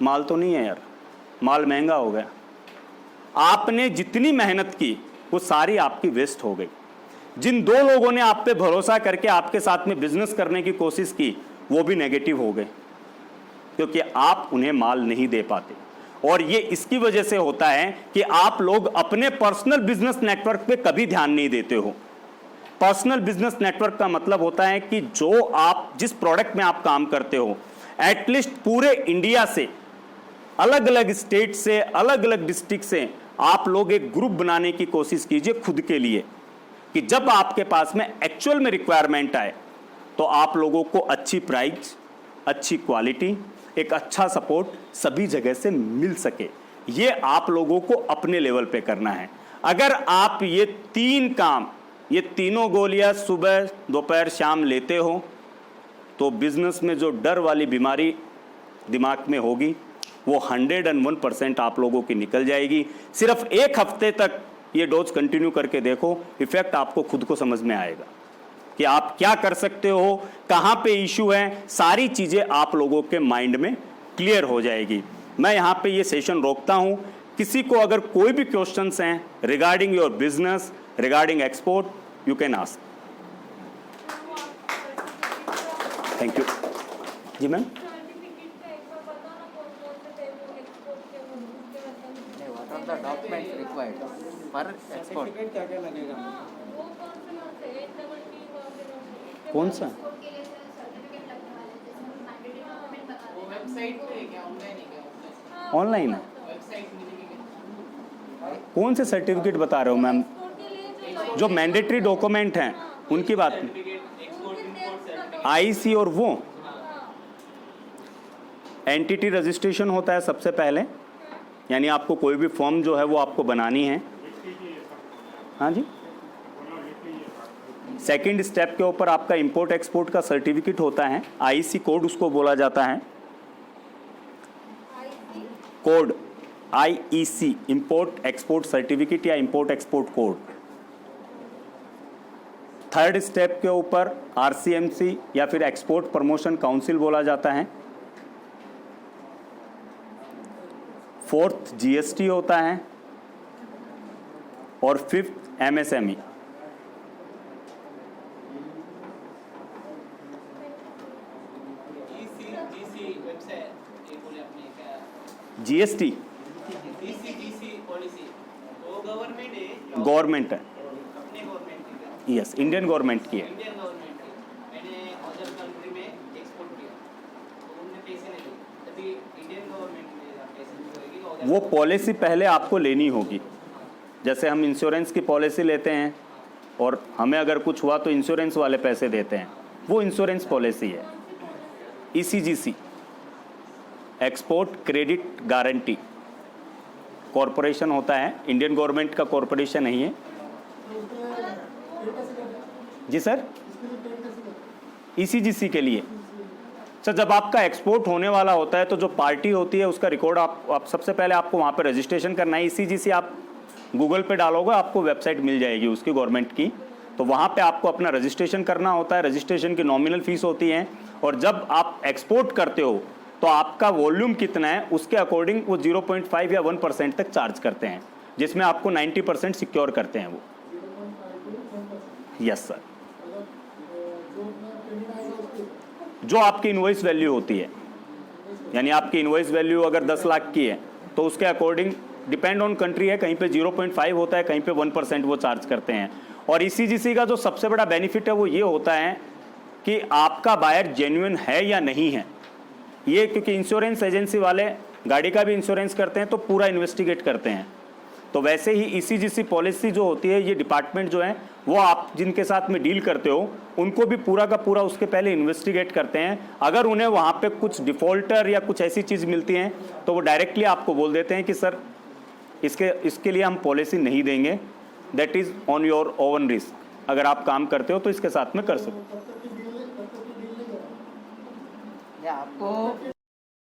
माल तो नहीं है यार, माल महंगा हो गया। आपने जितनी मेहनत की वो सारी आपकी वेस्ट हो गई। जिन दो लोगों ने आप पे भरोसा करके आपके साथ में बिजनेस करने की कोशिश की वो भी नेगेटिव हो गए, क्योंकि आप उन्हें माल नहीं दे पाते। और ये इसकी वजह से होता है कि आप लोग अपने पर्सनल बिजनेस नेटवर्क पे कभी ध्यान नहीं देते हो। पर्सनल बिजनेस नेटवर्क का मतलब होता है कि जो आप जिस प्रोडक्ट में आप काम करते हो, एटलीस्ट पूरे इंडिया से, अलग अलग स्टेट से, अलग अलग डिस्ट्रिक्ट से आप लोग एक ग्रुप बनाने की कोशिश कीजिए खुद के लिए, कि जब आपके पास में एक्चुअल में रिक्वायरमेंट आए तो आप लोगों को अच्छी प्राइस, अच्छी क्वालिटी, एक अच्छा सपोर्ट सभी जगह से मिल सके। ये आप लोगों को अपने लेवल पे करना है। अगर आप ये तीन काम, ये तीनों गोलियां सुबह दोपहर शाम लेते हो तो बिजनेस में जो डर वाली बीमारी दिमाग में होगी वो 101% आप लोगों की निकल जाएगी। सिर्फ एक हफ्ते तक ये डोज कंटिन्यू करके देखो, इफेक्ट आपको खुद को समझ में आएगा कि आप क्या कर सकते हो, कहां पे इशू है, सारी चीजें आप लोगों के माइंड में क्लियर हो जाएगी। मैं यहां पे ये सेशन रोकता हूं। किसी को अगर कोई भी क्वेश्चंस हैं regarding your business, regarding export, you can ask. Thank you. जी ma'am. Documents required for export. क्या लगेगा? कौन सा? वेबसाइट पे क्या ऑनलाइन है क्या? ऑनलाइन है। वेबसाइट मिलेगी? कौन से सर्टिफिकेट बता रहे हो मैम? जो मैंडेटरी डॉक्यूमेंट हैं उनकी बात नहीं, आईसी और वो एंटिटी रजिस्ट्रेशन होता है सबसे पहले, यानी आपको कोई भी फॉर्म जो है वो आपको बनानी है। हाँ जी। सेकंड स्टेप के ऊपर आपका इंपोर्ट एक्सपोर्ट का सर्टिफिकेट होता है, आईसी कोड उसको बोला जाता है। Code IEC, import export certificate या import export code. Third step के ऊपर आरसीएमसी या फिर एक्सपोर्ट प्रमोशन काउंसिल बोला जाता है। फोर्थ जीएसटी होता है और फिफ्थ एमएसएमई। जीएसटी गवर्नमेंट है, यस, इंडियन गवर्नमेंट की है। वो पॉलिसी पहले आपको लेनी होगी। जैसे हम इंश्योरेंस की पॉलिसी लेते हैं और हमें अगर कुछ हुआ तो इंश्योरेंस वाले पैसे देते हैं, वो इंश्योरेंस पॉलिसी है। ECGC, export credit guarantee corporation होता है, इंडियन गवर्नमेंट का कॉरपोरेशन नहीं है। जी सर, ईसीजीसी के लिए सर जब आपका एक्सपोर्ट होने वाला होता है तो जो पार्टी होती है उसका रिकॉर्ड आप सबसे पहले आपको वहाँ पे रजिस्ट्रेशन करना है। ईसीजीसी आप गूगल पे डालोगे आपको वेबसाइट मिल जाएगी उसकी, गवर्नमेंट की। तो वहाँ पे आपको अपना रजिस्ट्रेशन करना होता है। रजिस्ट्रेशन की नॉमिनल फीस होती है और जब आप एक्सपोर्ट करते हो तो आपका वॉल्यूम कितना है उसके अकॉर्डिंग वो 0.5 या 1% तक चार्ज करते हैं, जिसमें आपको 90% सिक्योर करते हैं वो। Yes sir. जो आपकी इनवॉइस वैल्यू होती है, यानी आपकी इनवॉइस वैल्यू अगर 10 लाख की है तो उसके अकॉर्डिंग डिपेंड ऑन कंट्री है, कहीं पे 0.5 होता है, कहीं पे 1% वो चार्ज करते हैं। और ईसीजीसी का जो सबसे बड़ा बेनिफिट है वो ये होता है कि आपका बायर जेन्युइन है या नहीं है। ये क्योंकि इंश्योरेंस एजेंसी वाले गाड़ी का भी इंश्योरेंस करते हैं तो पूरा इन्वेस्टिगेट करते हैं, तो वैसे ही ईसीजीसी पॉलिसी जो होती है, ये डिपार्टमेंट जो है वो आप जिनके साथ में डील करते हो उनको भी पूरा का पूरा उसके पहले इन्वेस्टिगेट करते हैं। अगर उन्हें वहाँ पे कुछ डिफ़ॉल्टर या कुछ ऐसी चीज़ मिलती हैं तो वो डायरेक्टली आपको बोल देते हैं कि सर इसके लिए हम पॉलिसी नहीं देंगे, that is on your oven risk. अगर आप काम करते हो तो इसके साथ में कर सकते हो। आपको